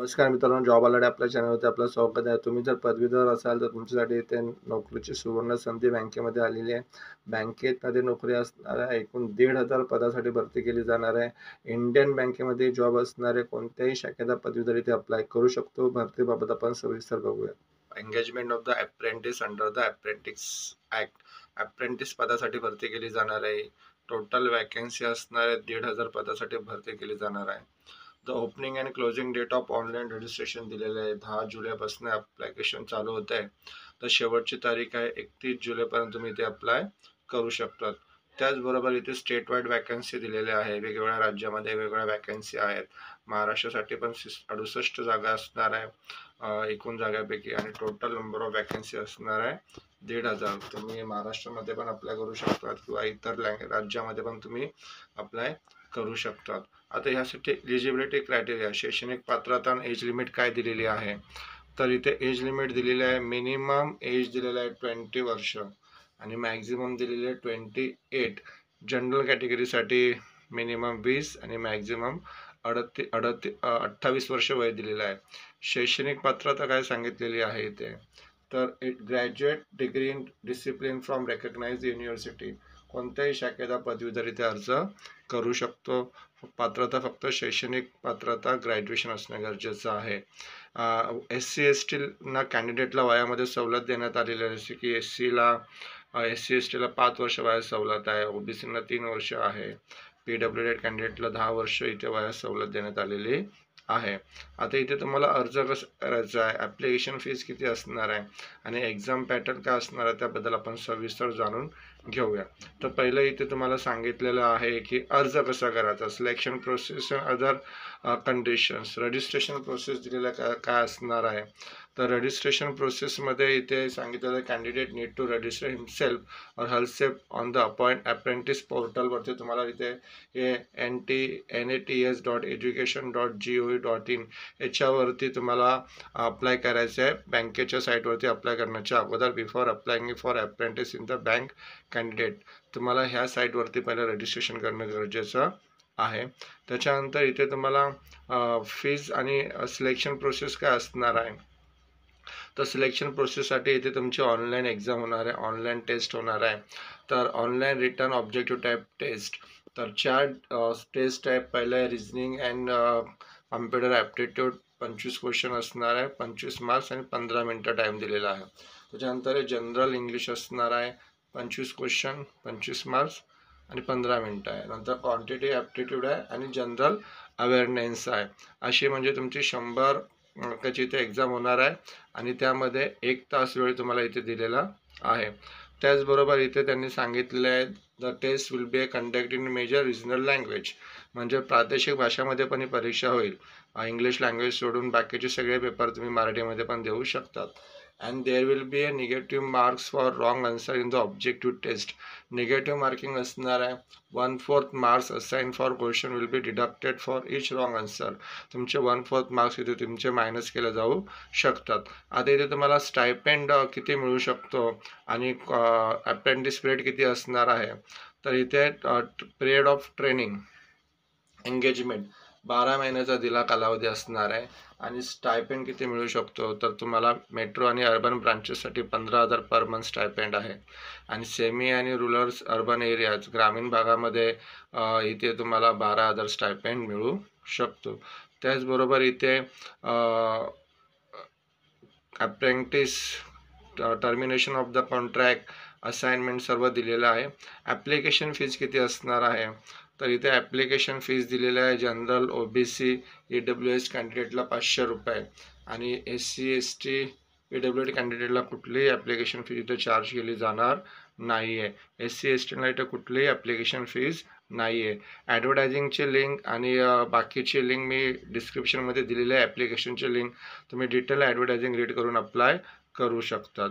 नमस्कार मित्रांनो, job alert आपल्या चॅनलवरती आपलं स्वागत आहे. तुम्ही जर पदवीधर असाल तर तुमच्यासाठी इथे नोकरीची सुवर्ण संधी बँकेमध्ये आलेली आहे. बँकेमध्ये नोकरी असणाऱ्या एकूण 1,500 पदासाठी भरती केली जाणार आहे. इंडियन बँकेमध्ये जॉब असणारे कोणत्याही शाखेचा पदवीधर इथे अप्लाय करू शकतो. भरतीबाबत आपण सविस्तर बघूया. Engagement of the apprentice under the apprentice act. Apprentice पदासाठी भरती केली जाणार आहे. टोटल वॅकन्सी असणाऱ्या 1,500 पदासाठी भरती केली जाणार आहे. The opening and closing date of online registration दिलेलं आहे. 10 जुलैपासून ॲप्लिकेशन चालू होत आहे. तर शेवटची तारीख आहे 31 जुलैपर्यंत तुम्ही इथे अप्लाय करू शकतात. त्याचबरोबर इथे स्टेट वाईड वॅकन्सी दिलेल्या आहे. वेगवेगळ्या राज्यामध्ये वेगवेगळ्या वॅकन्सी आहेत. महाराष्ट्रासाठी पण 68 जागा असणार आहे एकूण जागापैकी, आणि टोटल नंबर ऑफ वॅकन्सी असणार आहे 1,500. तुम्ही महाराष्ट्रामध्ये पण अप्लाय करू शकतात किंवा इतर राज्यामध्ये पण तुम्ही अप्लाय करू शकतात. आता ह्यासाठी एलिजिबिलिटी क्रायटेरिया, शैक्षणिक पात्रता आणि एज लिमिट काय दिलेली आहे, तर इथे एज लिमिट दिलेली आहे. मिनिमम एज दिलेलं आहे 20 वर्ष आणि मॅक्झिमम दिलेली आहे 28. जनरल कॅटेगरीसाठी मिनिमम 20 आणि मॅक्झिमम 28 वर्ष वय दिलेलं आहे. शैक्षणिक पात्रता काय सांगितलेली आहे इथे, तर graduate degree in discipline from recognised university. कोणत्याही शाखेचा पदवीधर इथे अर्ज करू शकतो. पात्रता फक्त शैक्षणिक पात्रता ग्रॅज्युएशन असणं गरजेचं आहे. SC ST ना कॅन्डिडेटला वयामध्ये सवलत देण्यात आलेली आहे. जसे की SC ST ला 5 वर्ष वयात सवलत आहे. OBC ना 3 वर्ष आहे. PWD कॅन्डिडेटला 10 वर्ष इथे वयात सवलत देण्यात आलेली आहे. आता इथे तुम्हाला अर्ज कसा करायचा आहे, ॲप्लिकेशन फीस किती असणार आहे आणि एक्झाम पॅटर्न काय असणार आहे त्याबद्दल आपण सविस्तर जाणून घेऊया. तर पहिलं इथे तुम्हाला सांगितलेलं आहे की अर्ज कसा करायचा, selection process other conditions. Registration process दिलेला काय असणार आहे, तर रजिस्ट्रेशन प्रोसेसमध्ये इथे सांगितलेलं candidate need to register himself or herself on the apprentice पोर्टलवरती तुम्हाला इथे nats.education.gov.in याच्यावरती तुम्हाला अप्लाय करायचं आहे. बँकेच्या साईटवरती अप्लाय करण्याच्या अगोदर before applying for apprentice in the bank candidate तुम्हाला ह्या साईटवरती पहिलं रजिस्ट्रेशन करणं गरजेचं आहे. त्याच्यानंतर इथे तुम्हाला फीज आणि सिलेक्शन प्रोसेस काय असणार आहे, तर सिलेक्शन प्रोसेससाठी इथे तुमची ऑनलाईन एक्झाम होणार आहे, ऑनलाईन टेस्ट होणार आहे. तर online written objective type test. तर 4 टेस्ट आहे. पहिलं आहे reasoning and computer aptitude, 25 question असणार आहे, 25 मार्क्स आणि 15 मिनटं टाईम दिलेला आहे. त्याच्यानंतर जनरल इंग्लिश असणार आहे, 25 क्वेश्चन, 25 मार्क्स आणि 15 मिनटं आहे. नंतर क्वांटिटी ॲप्टिट्यूड आहे आणि जनरल अवेअरनेस आहे. अशी म्हणजे तुमची 100 मार्काची इथे एक्झाम होणार आहे आणि त्यामध्ये 1 तास वेळ तुम्हाला इथे दिलेला आहे. त्याचबरोबर इथे त्यांनी सांगितलेलं आहे the test will be conduct in major regional language, म्हणजे प्रादेशिक भाषामध्ये पण ही परीक्षा होईल. इंग्लिश लँग्वेज सोडून बाकीचे सगळे पेपर तुम्ही मराठीमध्ये पण देऊ शकतात. and there will be a negative marks for wrong answer in the objective test. Negative marking असणार आहे. 1/4 marks assigned for question will be deducted for each wrong answer. तुमचे 1/4 मार्क्स इथे तुमचे मायनस केले जाऊ शकतात. आता इथे तुम्हाला स्टायपेंड किती मिळू शकतो आणि अप्रेंटिस पिरियड किती असणार आहे, तर इथे पिरियड ऑफ ट्रेनिंग एंगेजमेंट 12 महिन्याचा दिला कालावधी असणार आहे. आणि स्टायपेंड किती मिळू शकतो, तर तुम्हाला मेट्रो आणि अर्बन ब्रांचेससाठी 15,000 पर मंथ स्टायपेंड आहे. आणि सेमी आणि रुरल अर्बन एरियाज ग्रामीण भागामध्ये इथे तुम्हाला 12,000 स्टायपेंड मिळू शकतो. त्याचबरोबर इथे apprentice termination of the contract assignment सर्व दिलेलं आहे. ॲप्लिकेशन फीज किती असणार आहे, तर इथे ॲप्लिकेशन फीज दिलेलं आहे. जनरल OBC EWS कॅन्डिडेटला 500 रुपये आणि SC ST PWD कॅन्डिडेटला कुठलीही ॲप्लिकेशन फीज इथे चार्ज केली जाणार नाही आहे. SC STला इथे कुठलीही ॲप्लिकेशन फीज नाही आहे. ॲडव्हर्टायझिंगची लिंक आणि बाकीची लिंक मी डिस्क्रिप्शनमध्ये दिलेली आहे. ॲप्लिकेशनची लिंक तुम्ही डिटेल ॲडव्हर्टायझिंग रीड करून अप्लाय करू शकतात.